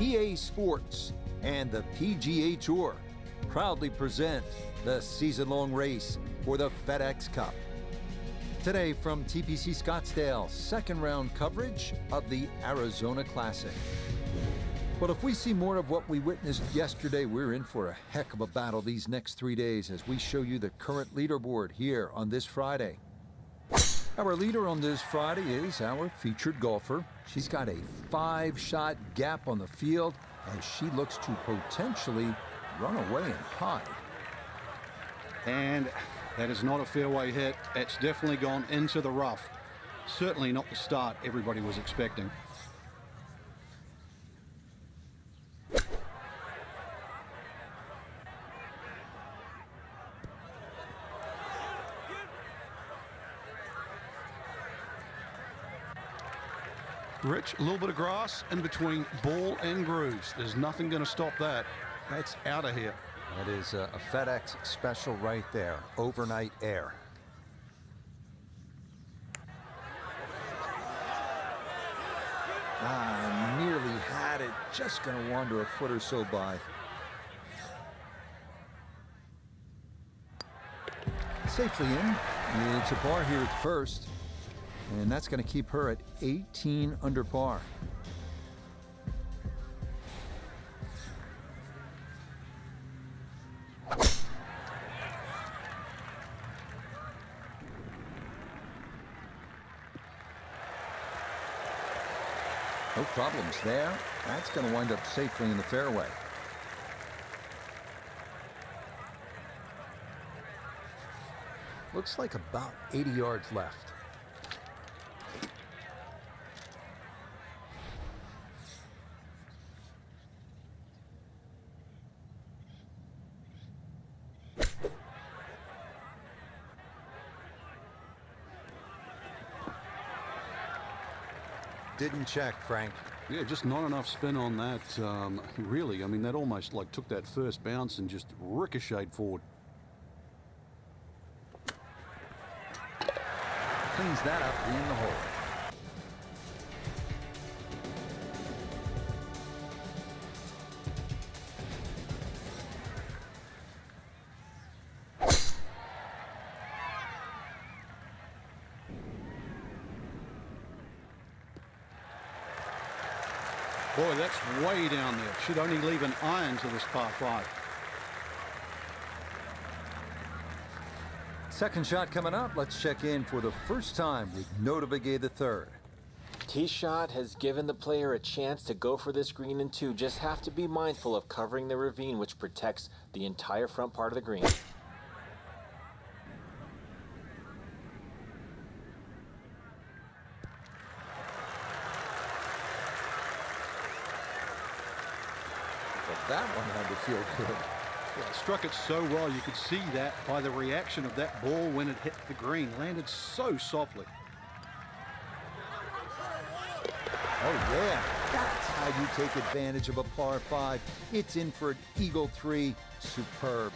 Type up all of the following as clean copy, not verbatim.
EA Sports and the PGA Tour proudly present the season-long race for the FedEx Cup. Today from TPC Scottsdale, second round coverage of the Arizona Classic. But if we see more of what we witnessed yesterday, we're in for a heck of a battle these next 3 days as we show you the current leaderboard here on this Friday. Our leader on this Friday is our featured golfer. She's got a 5-shot gap on the field as she looks to potentially run away and hide. And that is not a fairway hit. It's definitely gone into the rough. Certainly not the start everybody was expecting. Rich, a little bit of grass in between ball and grooves. There's nothing going to stop that. That's out of here. That is a FedEx special right there, overnight air. Nearly had it, just going to wander a foot or so by. Safely in. It's a par here at first. And that's going to keep her at 18 under par. No problems there. That's going to wind up safely in the fairway. Looks like about 80 yards left. Didn't check, Frank. Yeah, just not enough spin on that. Really, I mean, that almost like took that first bounce and just ricocheted forward. Cleans that up in the hole. Boy, that's way down there. Should only leave an iron to this par 5. Second shot coming up. Let's check in for the first time with Nota Begay III. Tee shot has given the player a chance to go for this green in 2. Just have to be mindful of covering the ravine, which protects the entire front part of the green. That one had to feel good. Yeah, it struck it so well. You could see that by the reaction of that ball when it hit the green. Landed so softly. Oh, yeah. That's how you take advantage of a par 5. It's in for an Eagle 3. Superb.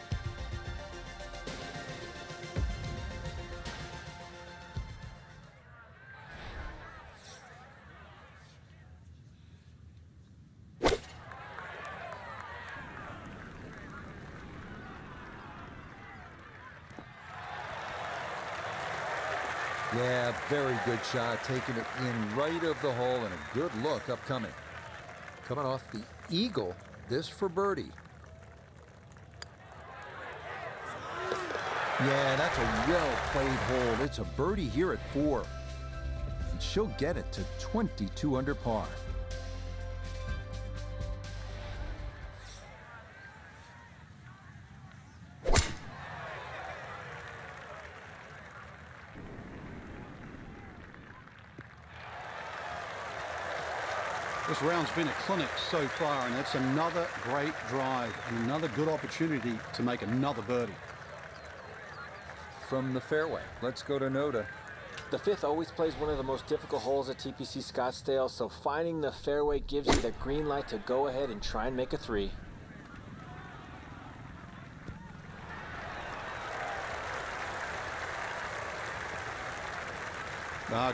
Yeah, very good shot, taking it in right of the hole, and a good look upcoming. Coming off the eagle, this for birdie. Yeah, that's a well-played hole. It's a birdie here at 4. And she'll get it to 22 under par. This round's been a clinic so far, and it's another great drive and another good opportunity to make another birdie. From the fairway, let's go to Nota. The 5th always plays one of the most difficult holes at TPC Scottsdale, so finding the fairway gives you the green light to go ahead and try and make a 3.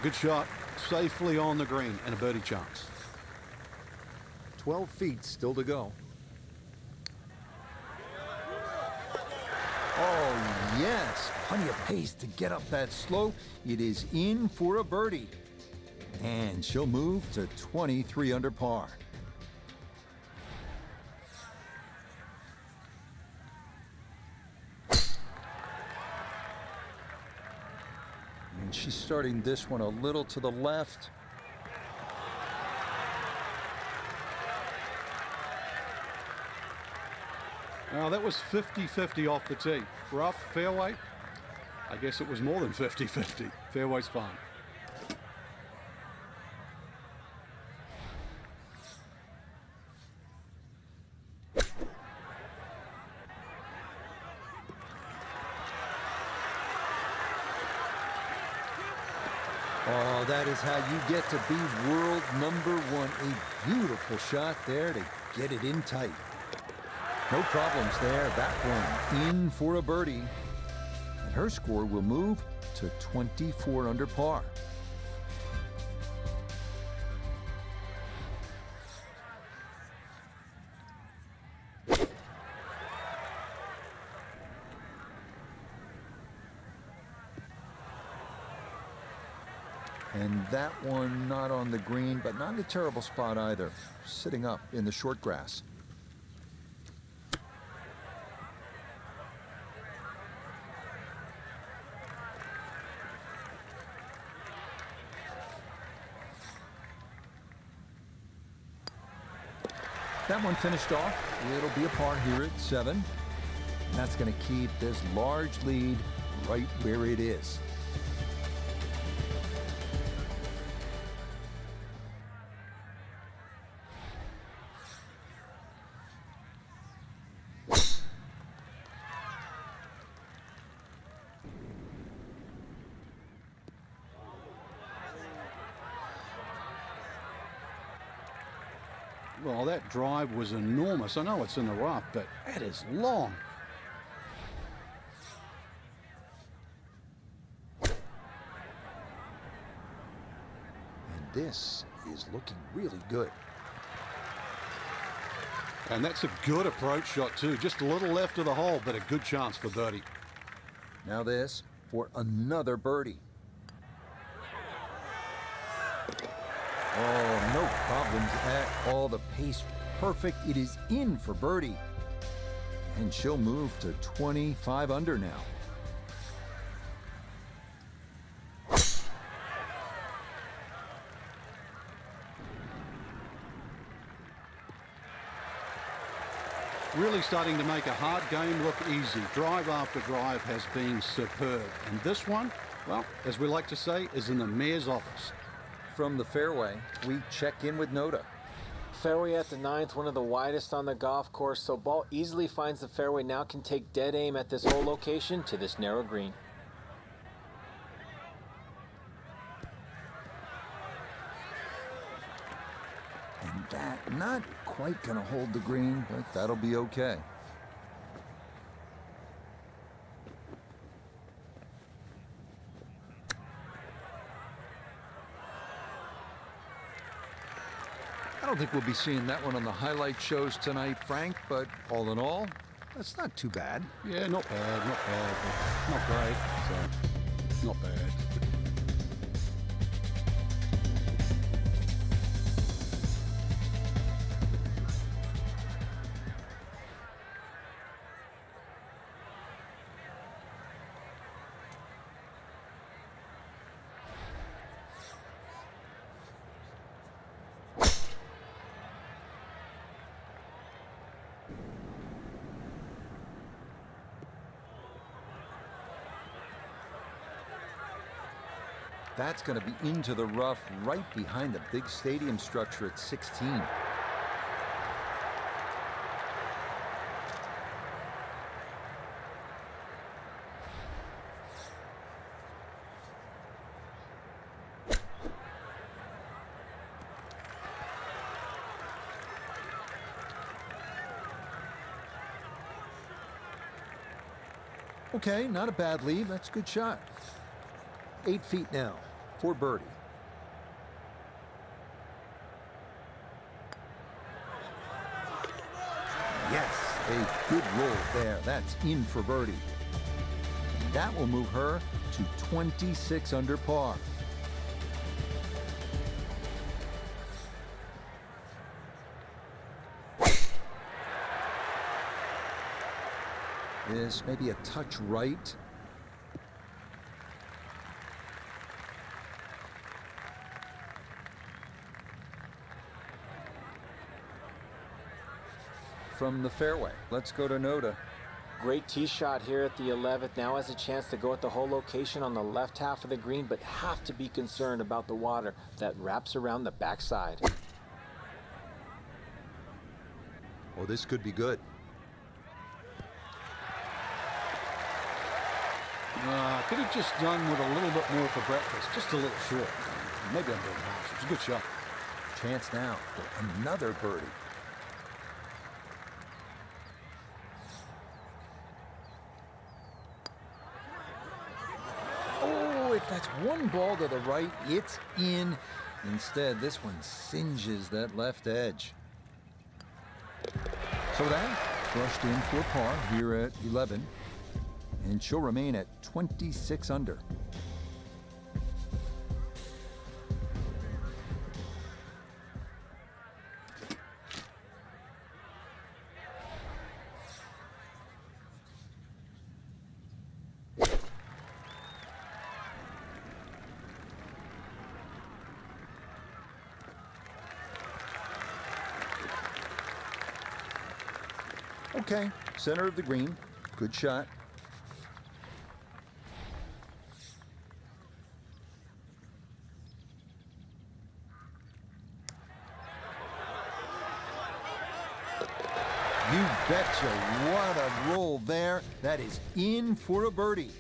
Good shot. Safely on the green and a birdie chance. 12 feet still to go. Oh, yes. Plenty of pace to get up that slope. It is in for a birdie. And she'll move to 23 under par. And she's starting this one a little to the left. Now that was 50-50 off the tee. Rough, fairway. I guess it was more than 50-50. Fairway's fine. Oh, that is how you get to be world #1. A beautiful shot there to get it in tight. No problems there. That one in for a birdie. And her score will move to 24 under par. And that one not on the green, but not in a terrible spot either. Sitting up in the short grass. That one finished off. It'll be a par here at 7. And that's going to keep this large lead right where it is. Well, that drive was enormous. I know it's in the rough, but that is long. And this is looking really good. And that's a good approach shot, too. Just a little left of the hole, but a good chance for birdie. Now this for another birdie. Oh, no problems at all. The pace perfect. It is in for birdie. And she'll move to 25 under now. Really starting to make a hard game look easy. Drive after drive has been superb. And this one, well, as we like to say, is in the mayor's office. From the fairway, we check in with Noda. Fairway at the 9th, one of the widest on the golf course, so ball easily finds the fairway. Now can take dead aim at this hole location to this narrow green. And that not quite going to hold the green, but that'll be okay. I don't think we'll be seeing that one on the highlight shows tonight, Frank, but all in all, that's not too bad. Yeah, not bad, not bad. Not great, so not bad. That's going to be into the rough right behind the big stadium structure at 16. Okay, not a bad lead. That's a good shot. 8 feet now for birdie. A good roll there. That's in for birdie. And that will move her to 26 under par. This maybe a touch right. From the fairway, let's go to Noda. Great tee shot here at the 11th. Now has a chance to go at the whole location on the left half of the green, but have to be concerned about the water that wraps around the backside. Oh, this could be good. Could have just done with a little bit more for breakfast. Just a little short. Maybe I'm being harsh. It's a good shot. Chance now for another birdie. Oh, if that's one ball to the right, it's in. Instead, this one singes that left edge. So that brushed in for par here at 11. And she'll remain at 26 under. Okay, center of the green. Good shot. You betcha. What a roll there. That is in for a birdie.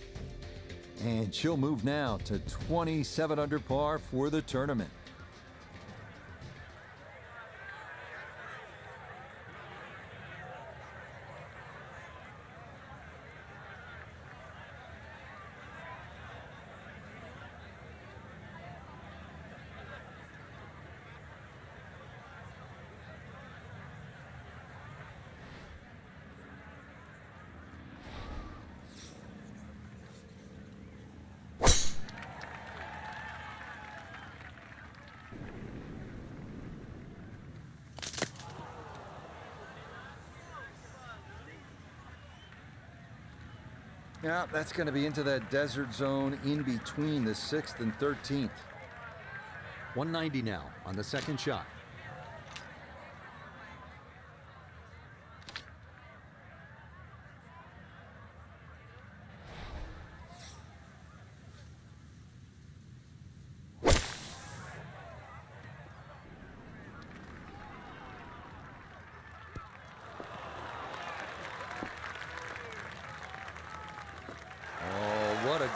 And she'll move now to 27 under par for the tournament. Yeah, that's going to be into that desert zone in between the 6th and 13th. 190 now on the second shot.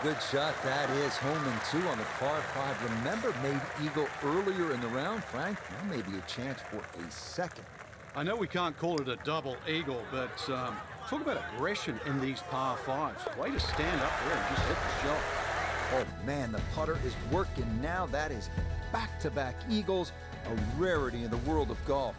Good shot that is. Home and 2 on the par 5. Remember, made eagle earlier in the round, Frank. Now maybe a chance for a second. I know we can't call it a double eagle, but talk about aggression in these par 5s. Way to stand up there and just hit the shot. Oh, man, the putter is working now. That is back-to-back eagles, a rarity in the world of golf.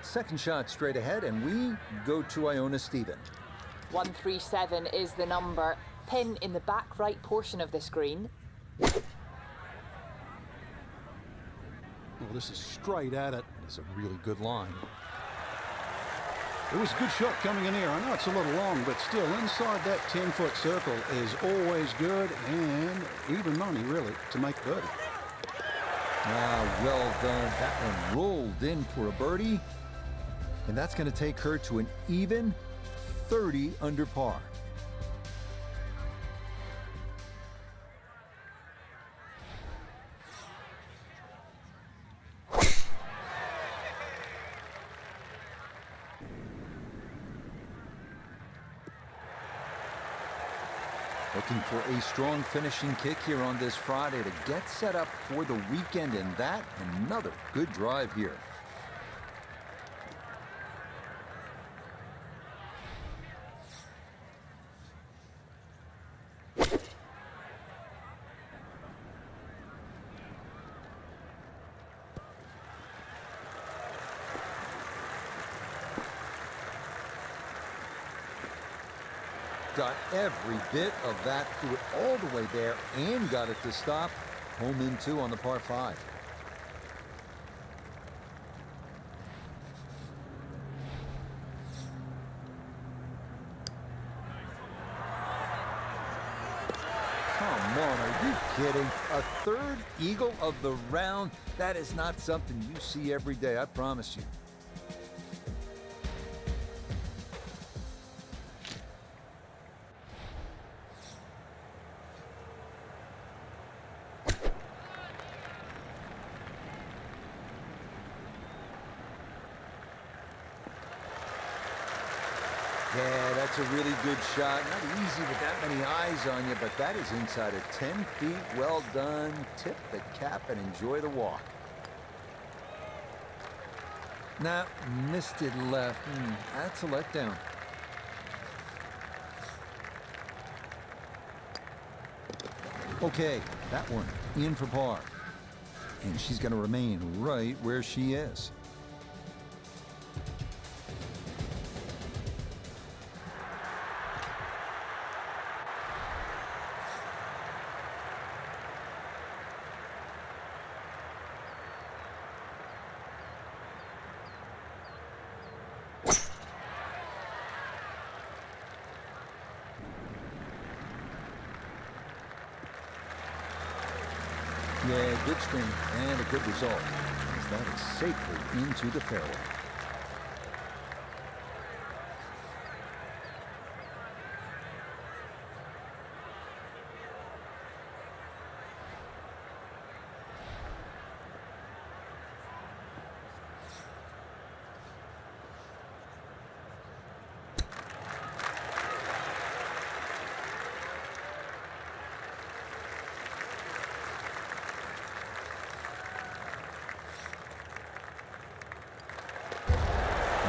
Second shot straight ahead, and we go to Iona Stephen. 137 is the number. Pin in the back right portion of this green. Well, this is straight at it. It's a really good line. It was a good shot coming in here. I know it's a little long, but still inside that 10-foot circle is always good, and even money, really, to make birdie. Well done. That one rolled in for a birdie. And that's going to take her to an even 30 under par. Looking for a strong finishing kick here on this Friday to get set up for the weekend, and that another good drive here. Got every bit of that, threw it all the way there and got it to stop. Home in 2 on the par 5. Come on, are you kidding? A third eagle of the round? That is not something you see every day, I promise you. Yeah, that's a really good shot. Not easy with that many eyes on you, but that is inside of 10 feet. Well done. Tip the cap and enjoy the walk. Nah, missed it left. That's a letdown. Okay, that one in for par. And she's going to remain right where she is. Yeah, good swing and a good result, as that is safely into the fairway.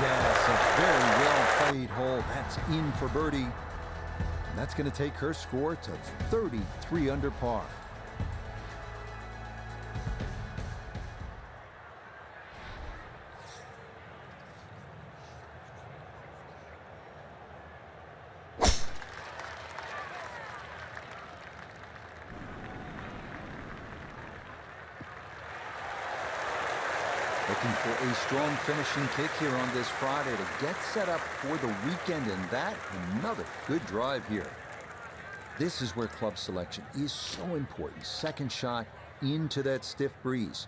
Yes, a very well played hole. That's in for birdie. And that's going to take her score to 33 under par. Looking for a strong finishing kick here on this Friday to get set up for the weekend, and that another good drive here. This is where club selection is so important. Second shot into that stiff breeze.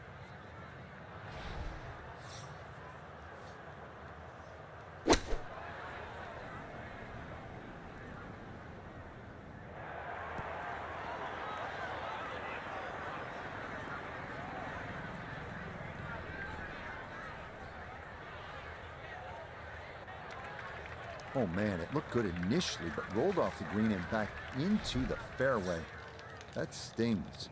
Oh man, it looked good initially, but rolled off the green and back into the fairway. That stings.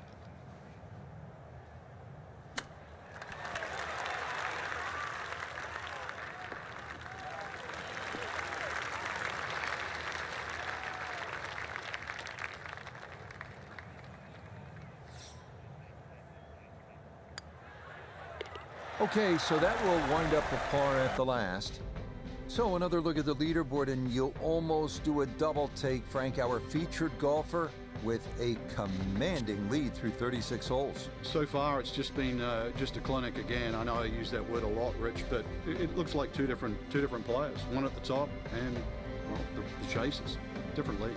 Okay, so that will wind up a par at the last. So another look at the leaderboard, and you'll almost do a double take, Frank. Our featured golfer with a commanding lead through 36 holes. So far, it's just been just a clinic again. I know I use that word a lot, Rich, but it looks like two different players. One at the top and, well, the chasers. Different league.